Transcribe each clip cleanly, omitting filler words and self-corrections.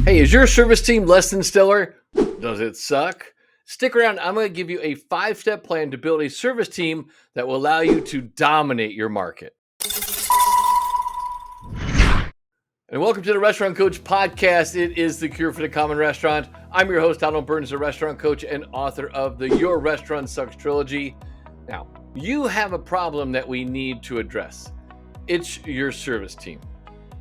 Hey, is your service team less than stellar? Does it suck? Stick around. I'm going to give you a 5-step plan to build a service team that will allow you to dominate your market. And welcome to the Restaurant Coach Podcast. It is the cure for the common restaurant. I'm your host, Donald Burns, a restaurant coach and author of the Your Restaurant Sucks trilogy. Now, you have a problem that we need to address. It's your service team.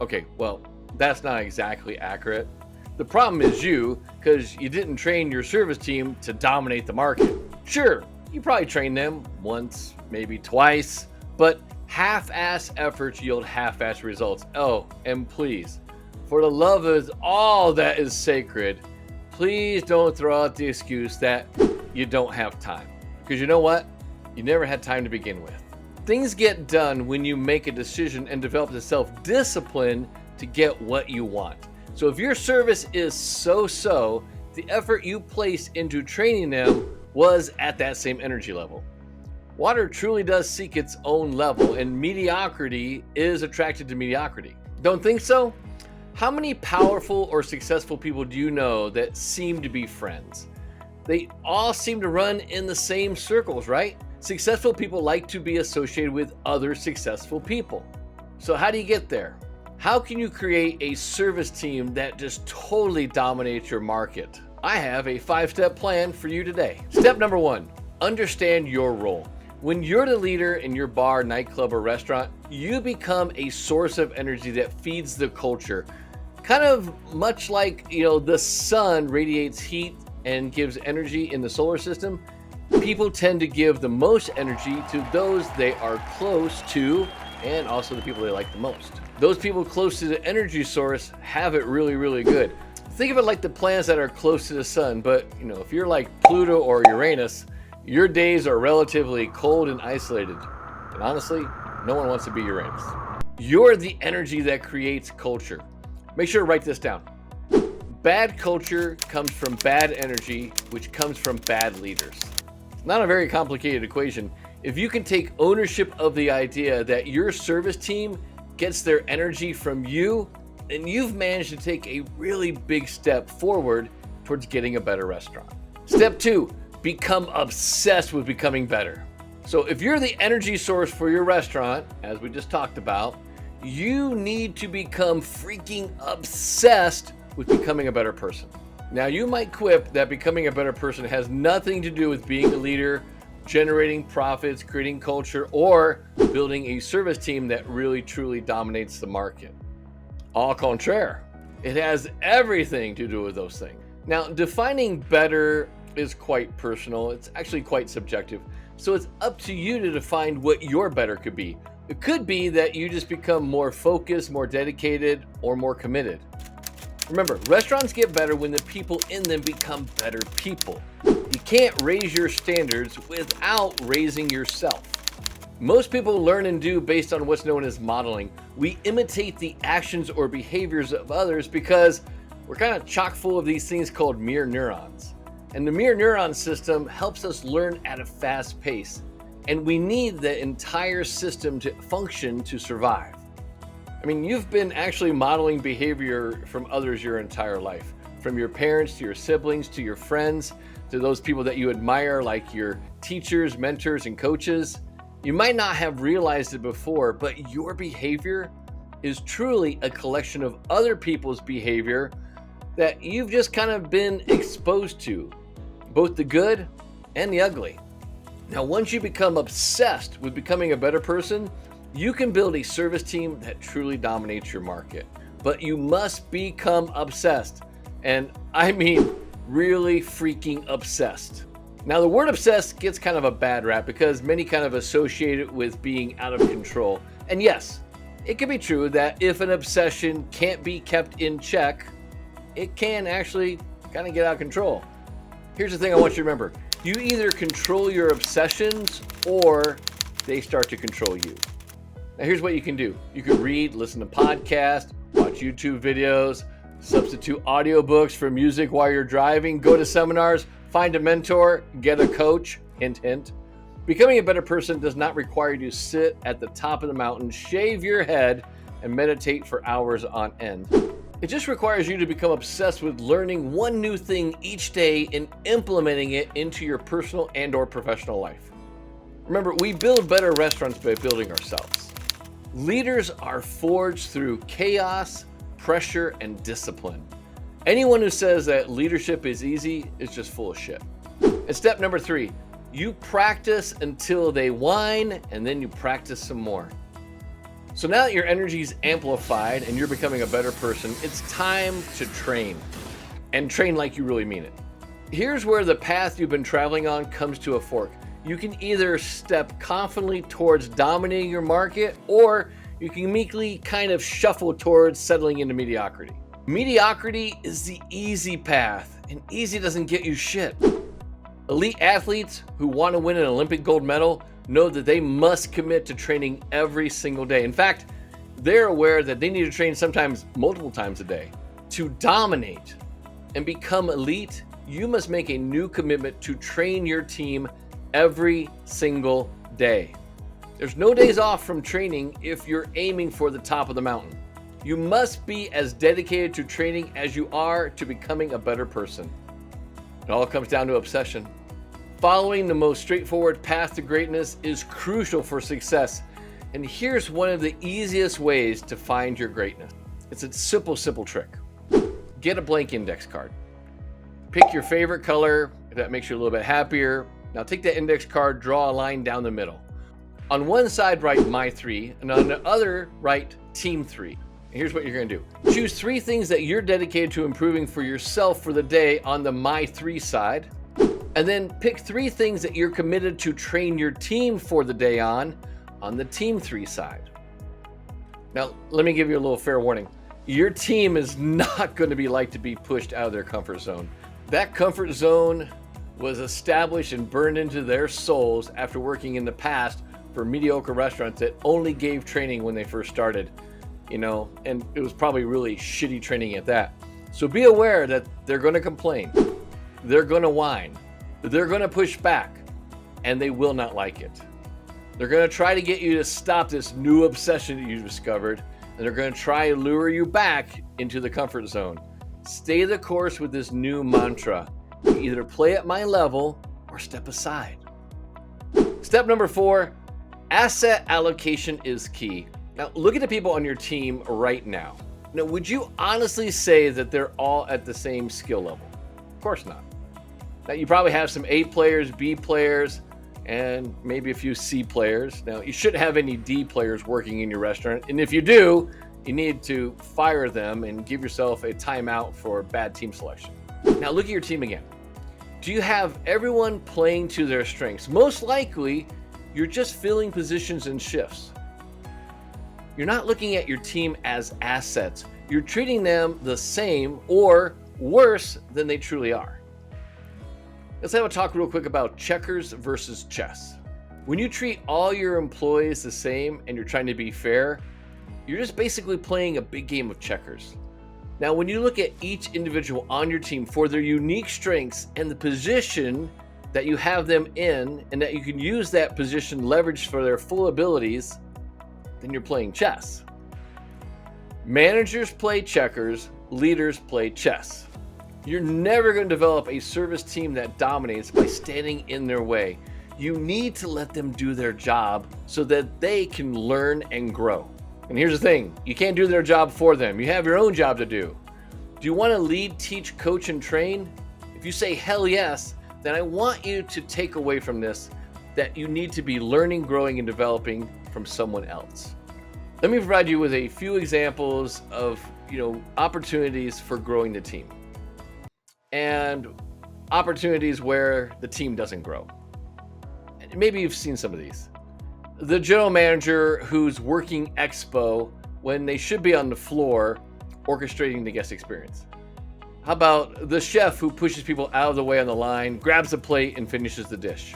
Okay, well, that's not exactly accurate. The problem is you, because you didn't train your service team to dominate the market. Sure, you probably trained them once, maybe twice, but half-ass efforts yield half-ass results. Oh, and please, for the love of all that is sacred, please don't throw out the excuse that you don't have time. Because you know what? You never had time to begin with. Things get done when you make a decision and develop the self-discipline to get what you want. So if your service is so-so, the effort you place into training them was at that same energy level. Water truly does seek its own level, and mediocrity is attracted to mediocrity. Don't think so? How many powerful or successful people do you know that seem to be friends? They all seem to run in the same circles, right? Successful people like to be associated with other successful people. So how do you get there? How can you create a service team that just totally dominates your market? I have a 5-step plan for you today. Step number 1, understand your role. When you're the leader in your bar, nightclub, or restaurant, you become a source of energy that feeds the culture. Kind of much like, the sun radiates heat and gives energy in the solar system. People tend to give the most energy to those they are close to, and also the people they like the most. Those people close to the energy source have it really, really good. Think of it like the planets that are close to the sun, but if you're like Pluto or Uranus, your days are relatively cold and isolated. And honestly, no one wants to be Uranus. You're the energy that creates culture. Make sure to write this down. Bad culture comes from bad energy, which comes from bad leaders. It's not a very complicated equation. If you can take ownership of the idea that your service team gets their energy from you, then you've managed to take a really big step forward towards getting a better restaurant. Step 2, become obsessed with becoming better. So if you're the energy source for your restaurant, as we just talked about, you need to become freaking obsessed with becoming a better person. Now, you might quip that becoming a better person has nothing to do with being a leader, generating profits, creating culture, or building a service team that really truly dominates the market. Au contraire, it has everything to do with those things. Now, defining better is quite personal. It's actually quite subjective. So it's up to you to define what your better could be. It could be that you just become more focused, more dedicated, or more committed. Remember, restaurants get better when the people in them become better people. You can't raise your standards without raising yourself. Most people learn and do based on what's known as modeling. We imitate the actions or behaviors of others because we're kind of chock full of these things called mirror neurons. And the mirror neuron system helps us learn at a fast pace. And we need the entire system to function to survive. I mean, you've been actually modeling behavior from others your entire life. From your parents, to your siblings, to your friends, to those people that you admire, like your teachers, mentors, and coaches. You might not have realized it before, but your behavior is truly a collection of other people's behavior that you've just kind of been exposed to, both the good and the ugly. Now, once you become obsessed with becoming a better person, you can build a service team that truly dominates your market. But you must become obsessed. And I mean really freaking obsessed. Now, the word obsessed gets kind of a bad rap because many kind of associate it with being out of control. And yes, it can be true that if an obsession can't be kept in check, it can actually kind of get out of control. Here's the thing I want you to remember. You either control your obsessions or they start to control you. Now, here's what you can do. You can read, listen to podcasts, watch YouTube videos, substitute audiobooks for music while you're driving, go to seminars, find a mentor, get a coach, hint, hint. Becoming a better person does not require you to sit at the top of the mountain, shave your head, and meditate for hours on end. It just requires you to become obsessed with learning one new thing each day and implementing it into your personal and/or professional life. Remember, we build better restaurants by building ourselves. Leaders are forged through chaos, pressure, and discipline. Anyone who says that leadership is easy is just full of shit. And step number 3, you practice until they whine, and then you practice some more. So now that your energy is amplified and you're becoming a better person, it's time to train. And train like you really mean it. Here's where the path you've been traveling on comes to a fork. You can either step confidently towards dominating your market, or you can meekly kind of shuffle towards settling into mediocrity. Mediocrity is the easy path, and easy doesn't get you shit. Elite athletes who want to win an Olympic gold medal know that they must commit to training every single day. In fact, they're aware that they need to train sometimes multiple times a day. To dominate and become elite, you must make a new commitment to train your team every single day. There's no days off from training if you're aiming for the top of the mountain. You must be as dedicated to training as you are to becoming a better person. It all comes down to obsession. Following the most straightforward path to greatness is crucial for success. And here's one of the easiest ways to find your greatness. It's a simple trick. Get a blank index card. Pick your favorite color if that makes you a little bit happier. Now take that index card, draw a line down the middle. On one side, write my 3, and on the other, write team 3. And here's what you're gonna do. Choose 3 things that you're dedicated to improving for yourself for the day on the my 3 side, and then pick 3 things that you're committed to train your team for the day on the team 3 side. Now, let me give you a little fair warning. Your team is not gonna be like to be pushed out of their comfort zone. That comfort zone was established and burned into their souls after working in the past for mediocre restaurants that only gave training when they first started, and it was probably really shitty training at that. So be aware that they're going to complain, they're going to whine, they're going to push back, and they will not like it. They're going to try to get you to stop this new obsession that you discovered, and they're going to try to lure you back into the comfort zone. Stay the course with this new mantra. Either play at my level or step aside. Step number 4, asset allocation is key. Now, look at the people on your team right now. Now, would you honestly say that they're all at the same skill level? Of course not. Now, you probably have some A players, B players, and maybe a few C players. Now, you shouldn't have any D players working in your restaurant. And if you do, you need to fire them and give yourself a timeout for bad team selection. Now look at your team again. Do you have everyone playing to their strengths? Most likely, you're just filling positions and shifts. You're not looking at your team as assets. You're treating them the same or worse than they truly are. Let's have a talk real quick about checkers versus chess. When you treat all your employees the same and you're trying to be fair, you're just basically playing a big game of checkers. Now, when you look at each individual on your team for their unique strengths and the position that you have them in, and that you can use that position leveraged for their full abilities, then you're playing chess. Managers play checkers, leaders play chess. You're never going to develop a service team that dominates by standing in their way. You need to let them do their job so that they can learn and grow. And here's the thing, you can't do their job for them. You have your own job to do. Do you want to lead, teach, coach, and train? If you say hell yes, then I want you to take away from this that you need to be learning, growing, and developing from someone else. Let me provide you with a few examples of opportunities for growing the team and opportunities where the team doesn't grow. Maybe you've seen some of these. The general manager who's working expo when they should be on the floor orchestrating the guest experience. How about the chef who pushes people out of the way on the line, grabs the plate, and finishes the dish?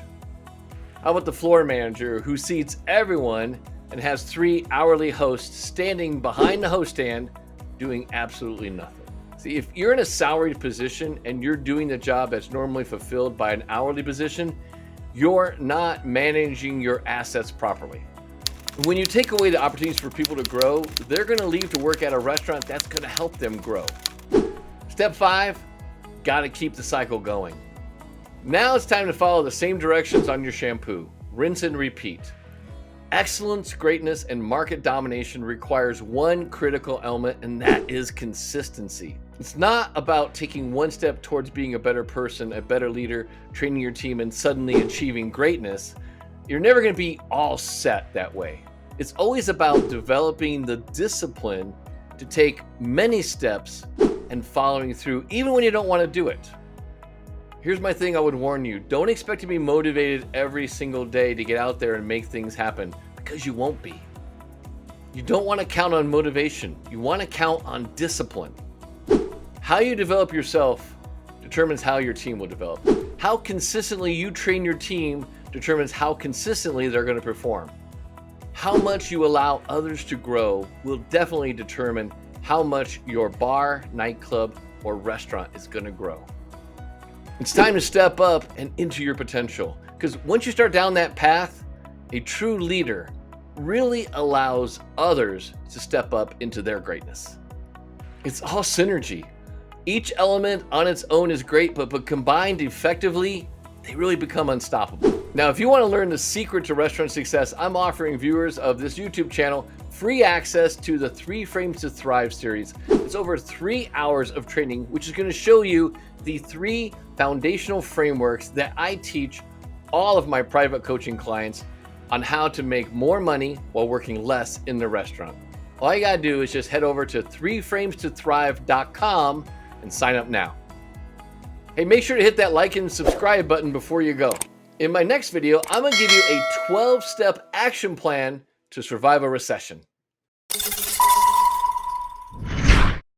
How about the floor manager who seats everyone and has 3 hourly hosts standing behind the host stand doing absolutely nothing? See, if you're in a salaried position and you're doing the job that's normally fulfilled by an hourly position, you're not managing your assets properly. When you take away the opportunities for people to grow, they're going to leave to work at a restaurant that's going to help them grow. Step 5, got to keep the cycle going. Now it's time to follow the same directions on your shampoo. Rinse and repeat. Excellence, greatness, and market domination requires one critical element, and that is consistency. It's not about taking one step towards being a better person, a better leader, training your team, and suddenly achieving greatness. You're never going to be all set that way. It's always about developing the discipline to take many steps and following through, even when you don't want to do it. Here's my thing I would warn you. Don't expect to be motivated every single day to get out there and make things happen, because you won't be. You don't want to count on motivation. You want to count on discipline. How you develop yourself determines how your team will develop. How consistently you train your team determines how consistently they're going to perform. How much you allow others to grow will definitely determine how much your bar, nightclub, or restaurant is going to grow. It's time to step up and into your potential, because once you start down that path, a true leader really allows others to step up into their greatness. It's all synergy. Each element on its own is great, but combined effectively, they really become unstoppable. Now, if you want to learn the secret to restaurant success, I'm offering viewers of this YouTube channel free access to the 3 Frames to Thrive series. It's over 3 hours of training, which is going to show you the 3 foundational frameworks that I teach all of my private coaching clients on how to make more money while working less in the restaurant. All you gotta do is just head over to 3framestothrive.com and sign up now. Hey, make sure to hit that like and subscribe button before you go. In my next video, I'm gonna give you a 12-step action plan to survive a recession.